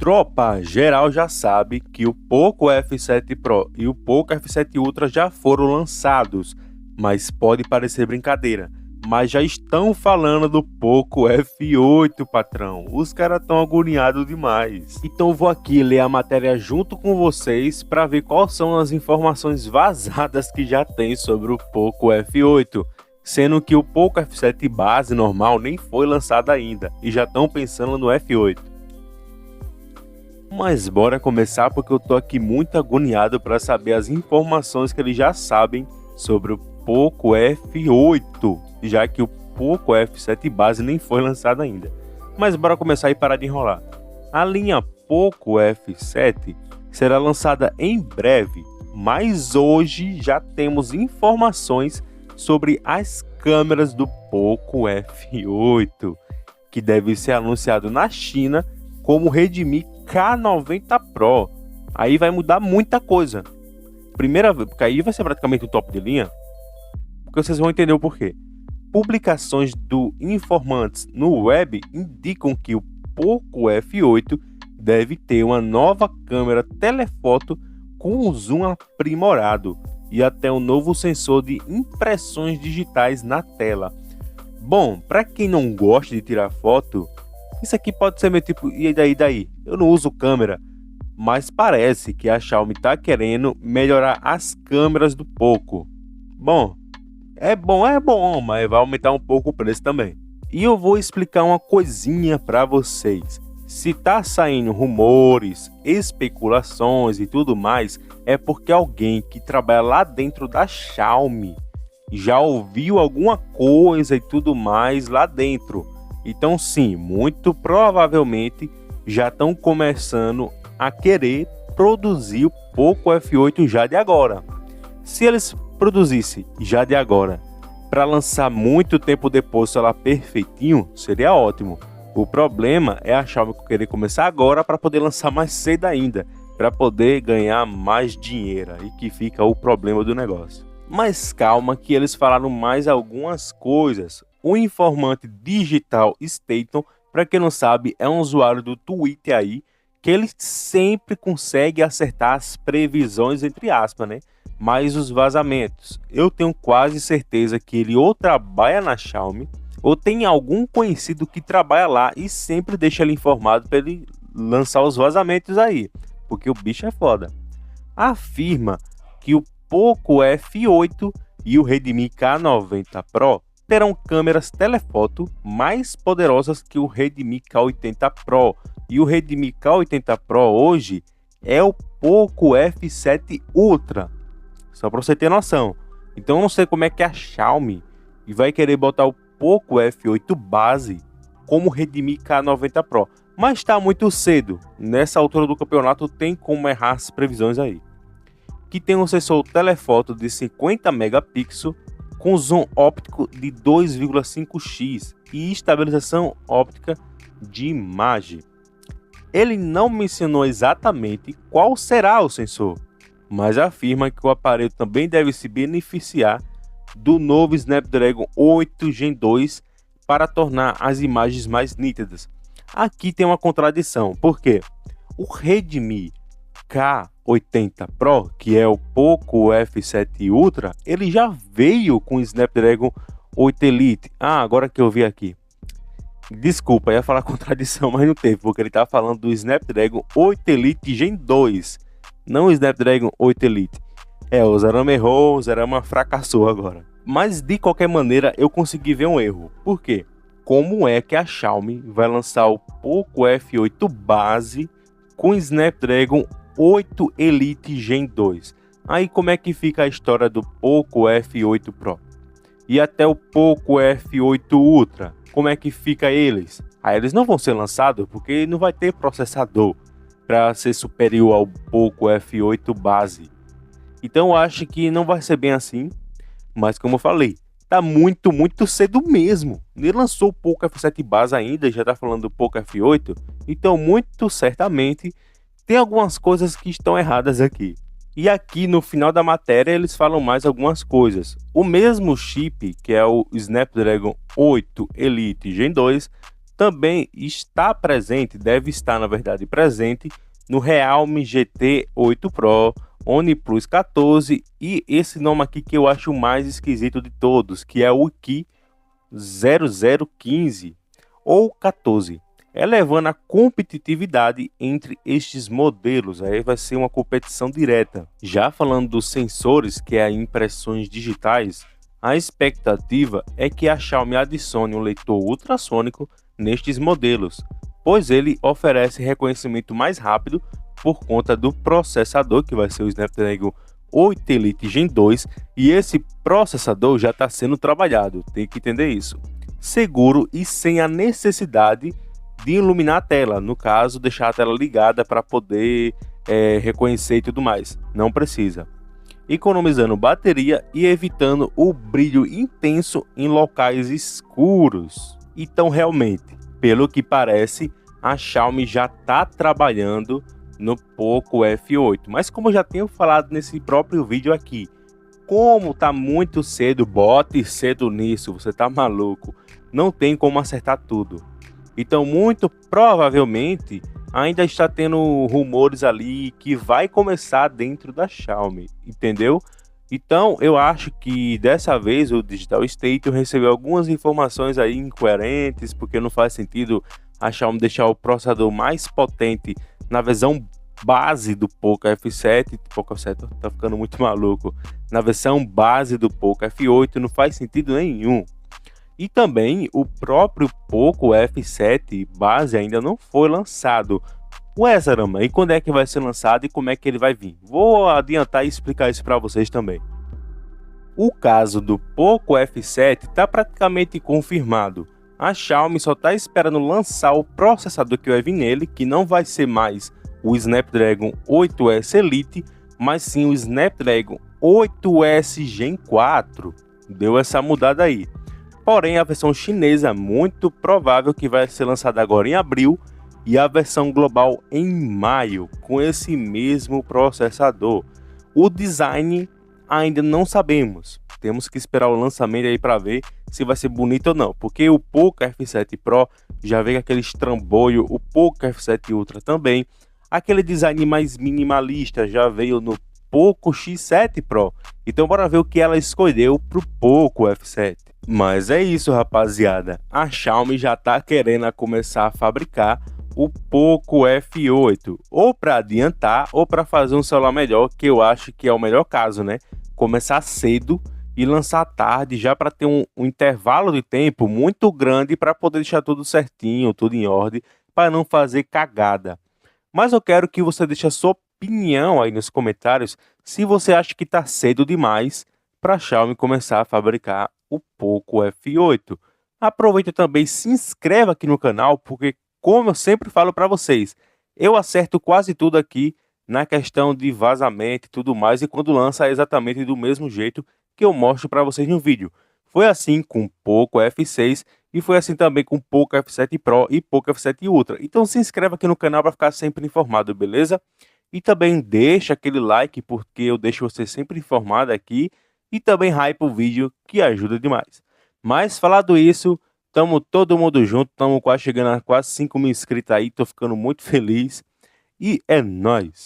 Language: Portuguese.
Tropa, geral já sabe que o Poco F7 Pro e o Poco F7 Ultra já foram lançados, mas pode parecer brincadeira, mas já estão falando do Poco F8, patrão. Os caras estão agoniados demais. Então eu vou aqui ler a matéria junto com vocês para ver quais são as informações vazadas que já tem sobre o Poco F8. Sendo que o Poco F7 base normal nem foi lançado ainda e já estão pensando no F8. Mas bora começar porque eu tô aqui muito agoniado para saber as informações que eles já sabem sobre o Poco F8, já que o Poco F7 base nem foi lançado ainda. Mas bora começar e parar de enrolar. A linha Poco F7 será lançada em breve, mas hoje já temos informações sobre as câmeras do Poco F8, que deve ser anunciado na China como Redmi K90 Pro. Aí vai mudar muita coisa. Primeira vez, porque aí vai ser praticamente o top de linha, porque vocês vão entender o porquê. Publicações do informantes no web indicam que o Poco F8 deve ter uma nova câmera telefoto com um zoom aprimorado e até um novo sensor de impressões digitais na tela. Bom, para quem não gosta de tirar foto, isso aqui pode ser meu tipo, e daí? Eu não uso câmera, mas parece que a Xiaomi está querendo melhorar as câmeras do Poco. Bom, mas vai aumentar um pouco o preço também. E eu vou explicar uma coisinha para vocês. Se tá saindo rumores, especulações e tudo mais, é porque alguém que trabalha lá dentro da Xiaomi já ouviu alguma coisa e tudo mais lá dentro. Então sim, muito provavelmente já estão começando a querer produzir o Poco F8 já de agora. Se eles produzissem já de agora para lançar muito tempo depois, sei lá, perfeitinho, seria ótimo. O problema é a Xiaomi querer começar agora para poder lançar mais cedo ainda, para poder ganhar mais dinheiro, e que fica o problema do negócio. Mas calma que eles falaram mais algumas coisas. O informante digital Staton, para quem não sabe, é um usuário do Twitter aí, que ele sempre consegue acertar as previsões, entre aspas, né? Mas os vazamentos, eu tenho quase certeza que ele ou trabalha na Xiaomi, ou tem algum conhecido que trabalha lá e sempre deixa ele informado para ele lançar os vazamentos aí, porque o bicho é foda. Afirma que o Poco F8 e o Redmi K90 Pro terão câmeras telefoto mais poderosas que o Redmi K80 Pro. E o Redmi K80 Pro hoje é o Poco F7 Ultra. Só para você ter noção. Então eu não sei como é que a Xiaomi vai querer botar o Poco F8 base como Redmi K90 Pro. Mas está muito cedo. Nessa altura do campeonato tem como errar as previsões aí. Que tem um sensor telefoto de 50 megapixels com zoom óptico de 2,5x e estabilização óptica de imagem. Ele não mencionou exatamente qual será o sensor, mas afirma que o aparelho também deve se beneficiar do novo Snapdragon 8 Gen 2 para tornar as imagens mais nítidas. Aqui tem uma contradição, porque o Redmi K80 Pro, que é o Poco F7 Ultra, ele já veio com o Snapdragon 8 Elite. Agora que eu vi aqui. Desculpa, ia falar contradição, mas não teve, porque ele tá falando do Snapdragon 8 Elite Gen 2, não o Snapdragon 8 Elite. O Zarama errou, o Zarama fracassou agora. Mas de qualquer maneira eu consegui ver um erro. Por quê? Como é que a Xiaomi vai lançar o Poco F8 base com Snapdragon 8 Elite Gen 2? Aí como é que fica a história do Poco F8 Pro? E até o Poco F8 Ultra? Como é que fica eles? Aí eles não vão ser lançados porque não vai ter processador para ser superior ao Poco F8 base. Então eu acho que não vai ser bem assim, mas como eu falei, tá muito cedo mesmo. Ele lançou o Poco F7 base ainda, já tá falando do Poco F8, então muito certamente tem algumas coisas que estão erradas aqui. E aqui no final da matéria eles falam mais algumas coisas. O mesmo chip, que é o Snapdragon 8 Elite Gen 2, Também está presente, deve estar na verdade presente, no Realme GT 8 Pro, OnePlus 14 e esse nome aqui que eu acho o mais esquisito de todos, que é o Qi 0015 ou 14, elevando a competitividade entre estes modelos. Aí vai ser uma competição direta. Já falando dos sensores, que é impressões digitais, a expectativa é que a Xiaomi adicione um leitor ultrassônico nestes modelos, pois ele oferece reconhecimento mais rápido por conta do processador, que vai ser o Snapdragon 8 Elite Gen 2, e esse processador já está sendo trabalhado, tem que entender isso. Seguro e sem a necessidade de iluminar a tela, no caso, deixar a tela ligada para poder reconhecer e tudo mais, não precisa. Economizando bateria e evitando o brilho intenso em locais escuros. Então, realmente, pelo que parece, a Xiaomi já está trabalhando no Poco F8, mas como eu já tenho falado nesse próprio vídeo aqui, como tá muito cedo, bote cedo nisso, você tá maluco, não tem como acertar tudo. Então, muito provavelmente, ainda está tendo rumores ali que vai começar dentro da Xiaomi, entendeu? Então, eu acho que dessa vez o Digital State recebeu algumas informações aí incoerentes, porque não faz sentido a Xiaomi deixar o processador mais potente na versão base do Poco F7, Poco F7 tá ficando muito maluco, na versão base do Poco F8 não faz sentido nenhum. E também o próprio Poco F7 base ainda não foi lançado. Ué, Zarama, e quando é que vai ser lançado e como é que ele vai vir? Vou adiantar e explicar isso para vocês também. O caso do Poco F7 está praticamente confirmado. A Xiaomi só está esperando lançar o processador que vai vir nele, que não vai ser mais o Snapdragon 8S Elite, mas sim o Snapdragon 8S Gen 4. Deu essa mudada aí. Porém, a versão chinesa é muito provável que vai ser lançada agora em abril e a versão global em maio, com esse mesmo processador. O design ainda não sabemos, temos que esperar o lançamento aí para ver se vai ser bonito ou não, porque o Poco F7 Pro já vem com aquele estrambolho, o Poco F7 Ultra também, aquele design mais minimalista já veio no Poco X7 Pro, então bora ver o que ela escolheu para o Poco F7. Mas é isso, rapaziada, a Xiaomi já está querendo começar a fabricar o Poco F8, ou para adiantar ou para fazer um celular melhor, que eu acho que é o melhor caso, né? Começar cedo e lançar tarde, já para ter um intervalo de tempo muito grande para poder deixar tudo certinho, tudo em ordem, para não fazer cagada. Mas eu quero que você deixe a sua opinião aí nos comentários se você acha que está cedo demais para a Xiaomi começar a fabricar o Poco F8. Aproveita também, se inscreva aqui no canal, porque como eu sempre falo para vocês, eu acerto quase tudo aqui na questão de vazamento e tudo mais, e quando lança é exatamente do mesmo jeito que eu mostro para vocês no vídeo. Foi assim com o Poco F6 e foi assim também com o Poco F7 Pro e Poco F7 Ultra. Então se inscreva aqui no canal para ficar sempre informado, beleza? E também deixa aquele like, porque eu deixo você sempre informado aqui, e também hype o vídeo, que ajuda demais. Mas falado isso, tamo todo mundo junto, tamo quase chegando a quase 5.000 inscritos aí, tô ficando muito feliz. E é nóis!